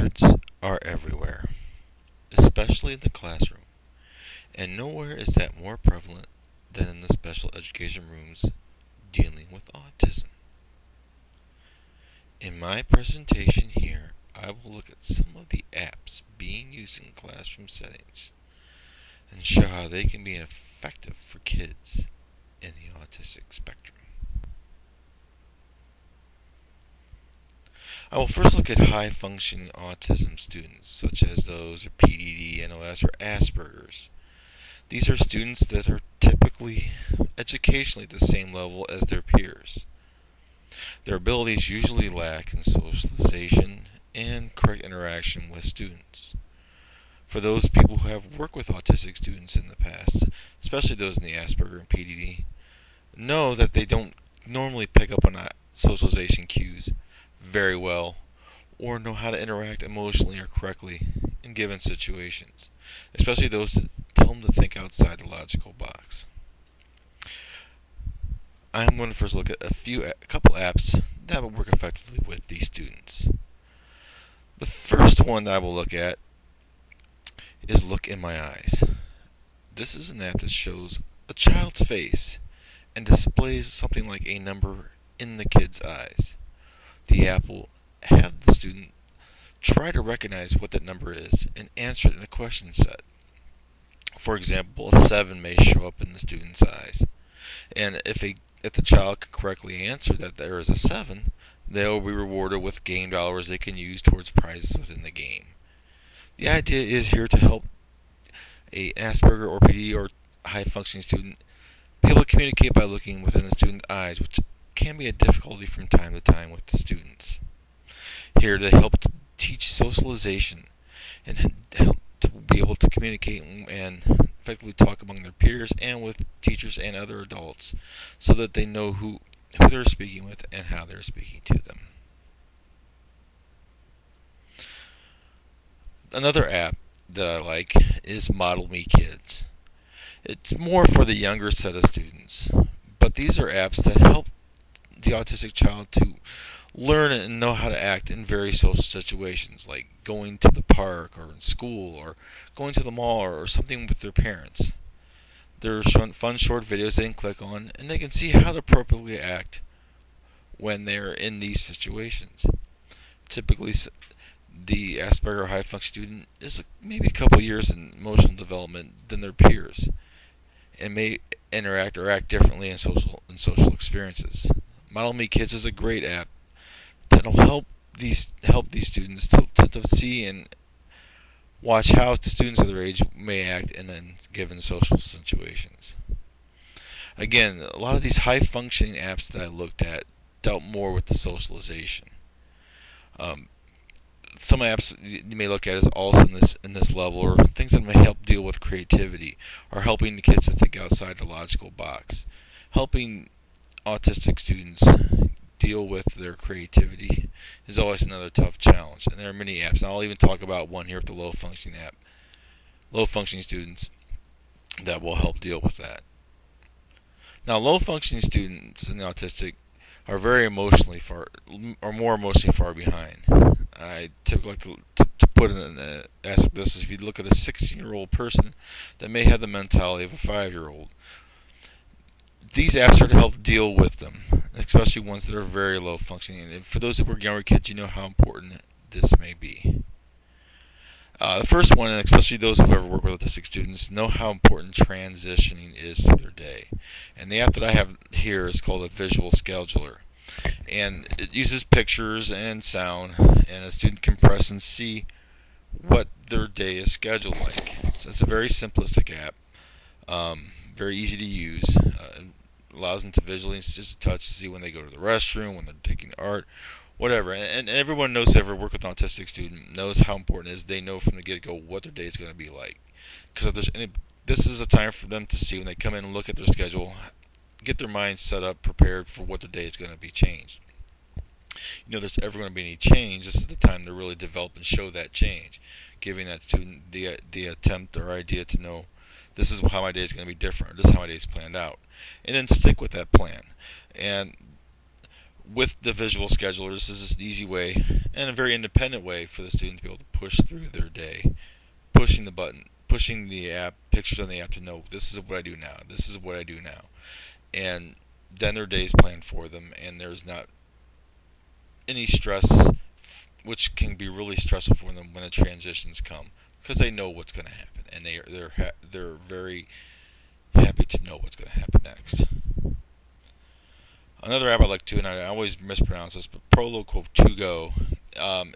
Kids are everywhere, especially in the classroom, and nowhere is that more prevalent than in the special education rooms dealing with autism. In my presentation here, I will look at some of the apps being used in classroom settings and show how they can be effective for kids in the autistic spectrum. I will first look at high-functioning autism students, such as those with PDD, NOS, or Asperger's. These are students that are typically educationally at the same level as their peers. Their abilities usually lack in socialization and correct interaction with students. For those people who have worked with autistic students in the past, especially those in the Asperger and PDD, know that they don't normally pick up on socialization cues very well or know how to interact emotionally or correctly in given situations, especially those that tell them to think outside the logical box. I'm going to first look at a couple apps that will work effectively with these students. The first one that I will look at is Look in My Eyes. This is an app that shows a child's face and displays something like a number in the kid's eyes. The app will have the student try to recognize what that number is and answer it in a question set. For example, a 7 may show up in the student's eyes, and if the child can correctly answer that there is a 7, they will be rewarded with game dollars they can use towards prizes within the game. The idea is here to help a Asperger or PD or high-functioning student be able to communicate by looking within the student's eyes, which can be a difficulty from time to time with the students. Here they help to teach socialization and help to be able to communicate and effectively talk among their peers and with teachers and other adults so that they know who they're speaking with and how they're speaking to them. Another app that I like is Model Me Kids. It's more for the younger set of students, but these are apps that help the autistic child to learn and know how to act in various social situations, like going to the park or in school or going to the mall or something with their parents. There are fun short videos they can click on and they can see how to appropriately act when they're in these situations. Typically, the Asperger high function student is maybe a couple years in emotional development than their peers and may interact or act differently in social experiences. Model Me Kids is a great app that'll help these students to see and watch how students of their age may act in given social situations. Again, a lot of these high functioning apps that I looked at dealt more with the socialization. Some apps you may look at as also in this level, or things that may help deal with creativity, or helping the kids to think outside the logical box, helping autistic students deal with their creativity is always another tough challenge. And there are many apps, and I'll even talk about one here with the low functioning students that will help deal with that. Now, low functioning students in the autistic are more emotionally far behind. I typically like to put in an aspect this is if you look at a 16-year-old person that may have the mentality of a 5-year-old. These apps are to help deal with them, especially ones that are very low functioning. And for those that were younger kids, you know how important this may be. The first one, and especially those who've ever worked with autistic students, know how important transitioning is to their day. And the app that I have here is called a visual scheduler. And it uses pictures and sound, and a student can press and see what their day is scheduled like. So it's a very simplistic app, very easy to use. It allows them to visually and just touch to see when they go to the restroom, when they're taking art, whatever. And everyone knows that ever worked with an autistic student knows how important it is. They know from the get-go what their day is going to be like. Because if there's this is a time for them to see when they come in and look at their schedule, get their minds set up, prepared for what their day is going to be changed. There's ever going to be any change, this is the time to really develop and show that change, giving that student the attempt or idea to know this is how my day is going to be different, or this is how my day is planned out, and then stick with that plan. And with the visual scheduler, this is an easy way and a very independent way for the student to be able to push through their day, pushing the button, pushing the app, pictures on the app to know this is what I do now, this is what I do now. And then their day is planned for them, and there's not any stress, which can be really stressful for them when the transitions come, because they know what's going to happen, and they're very happy to know what's going to happen next. Another app I like too, and I always mispronounce this, but Proloquo 2Go.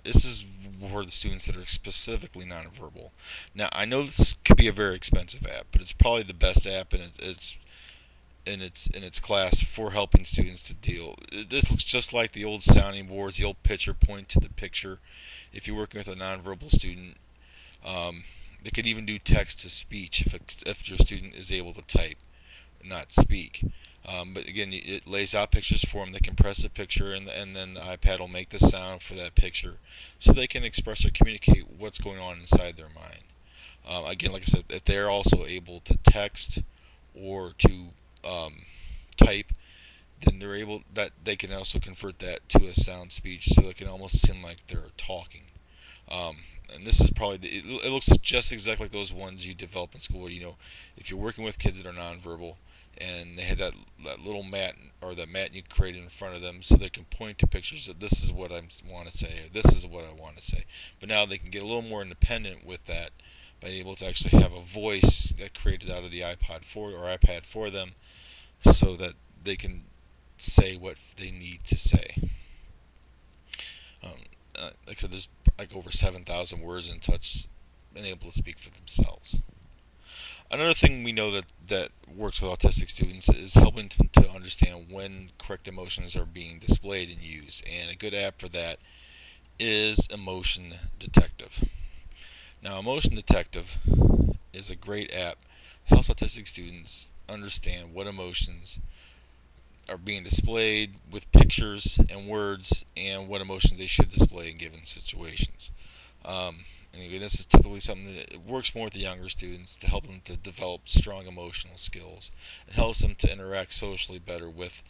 This is for the students that are specifically nonverbal. Now, I know this could be a very expensive app, but it's probably the best app in its class for helping students to deal. This looks just like the old sounding boards, the old picture point to the picture. If you're working with a nonverbal student, they could even do text to speech if your student is able to type, not speak. But again, it lays out pictures for them. They can press a picture, and then the iPad will make the sound for that picture, so they can express or communicate what's going on inside their mind. Again, like I said, if they're also able to text or to type, then they're able that they can also convert that to a sound speech, so it can almost seem like they're talking. Um, and this is probably it looks just exactly like those ones you develop in school. If you're working with kids that are nonverbal, and they had that little mat or that mat you created in front of them, so they can point to pictures that this is what I want to say, or this is what I want to say. But now they can get a little more independent with that by being able to actually have a voice that created out of the iPad for them, so that they can say what they need to say. Um, like I said, there's like over 7,000 words in touch and able to speak for themselves. Another thing we know that works with autistic students is helping them to understand when correct emotions are being displayed and used. And a good app for that is Emotion Detective. Now, Emotion Detective is a great app that helps autistic students understand what emotions are being displayed with pictures and words, and what emotions they should display in given situations. And again, this is typically something that works more with the younger students to help them to develop strong emotional skills, and helps them to interact socially better with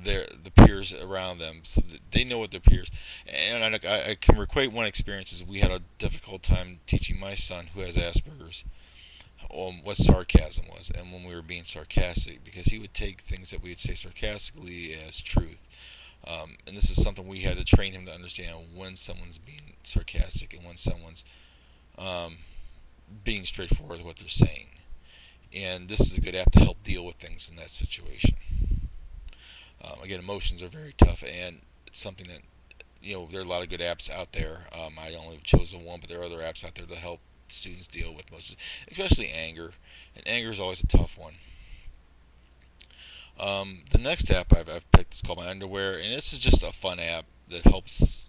the peers around them, so that they know what their peers. And I can equate one experience is we had a difficult time teaching my son, who has Asperger's, what sarcasm was, and when we were being sarcastic, because he would take things that we would say sarcastically as truth. And this is something we had to train him to understand, when someone's being sarcastic and when someone's being straightforward with what they're saying. And this is a good app to help deal with things in that situation. Again, emotions are very tough, and it's something that, there are a lot of good apps out there. I only chosen one, but there are other apps out there to help students deal with emotions, especially anger. And anger is always a tough one. The next app I've picked is called My Underwear, and this is just a fun app that helps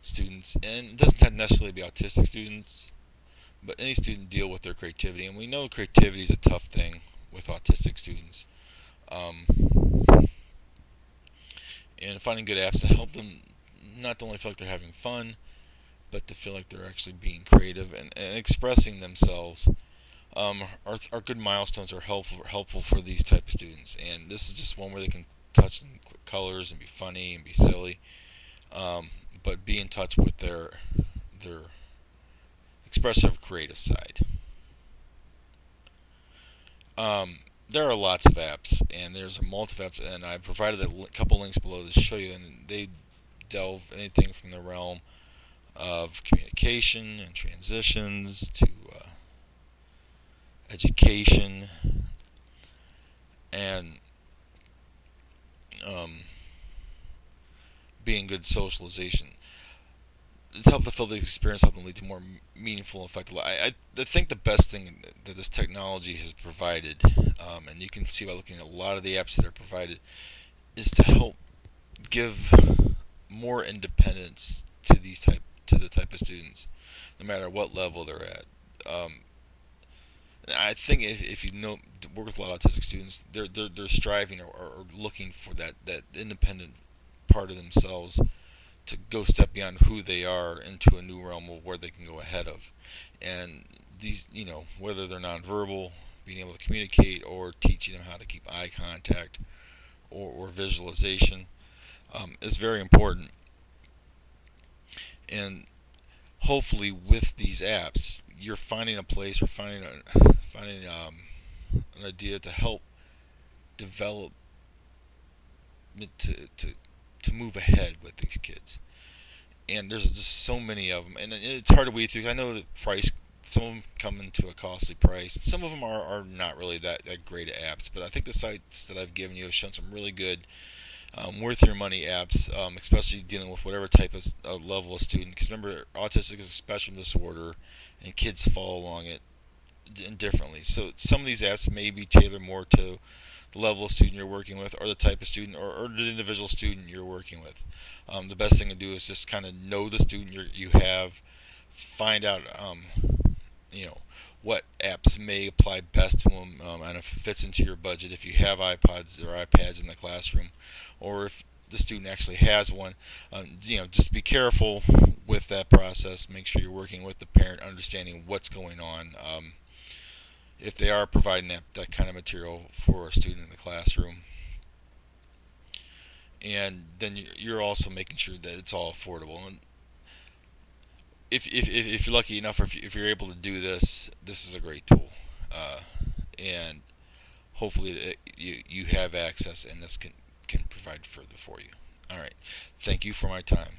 students, and it doesn't have to necessarily be autistic students, but any student deal with their creativity. And we know creativity is a tough thing with autistic students. And finding good apps that help them not only feel like they're having fun, but to feel like they're actually being creative and expressing themselves. Are good milestones, are helpful for these type of students. And this is just one where they can touch and colors and be funny and be silly, but be in touch with their expressive creative side. There are lots of apps, and there's a multi apps, and I provided a couple links below to show you, and they delve anything from the realm of communication and transitions to education and being good socialization. It's helped to fill the experience, help them lead to more meaningful and effective life. I think the best thing that this technology has provided, and you can see by looking at a lot of the apps that are provided, is to help give more independence to the type of students, no matter what level they're at. I think if you work with a lot of autistic students, they're striving or looking for that independent part of themselves to go step beyond who they are into a new realm of where they can go ahead of. And these, whether they're nonverbal, being able to communicate, or teaching them how to keep eye contact, or visualization, is very important. And hopefully, with these apps, you're finding a place or finding an idea to help develop to move ahead with these kids. And there's just so many of them, and it's hard to weed through. I know the price. Some of them come into a costly price. Some of them are not really that great apps, but I think the sites that I've given you have shown some really good, worth your money apps, especially dealing with whatever type of level of student. Because remember, autistic is a spectrum disorder, and kids fall along it differently. So some of these apps may be tailored more to the level of student you're working with, or the type of student, or the individual student you're working with. The best thing to do is just kind of know the student you have, find out, you know, what apps may apply best to them, and if it fits into your budget. If you have iPods or iPads in the classroom, or if the student actually has one, just be careful with that process. Make sure you're working with the parent, understanding what's going on. If they are providing that kind of material for a student in the classroom, and then you're also making sure that it's all affordable. And if you're lucky enough, or if you're able to do this, this is a great tool, and hopefully you have access, and this can provide further for you. All right, thank you for my time.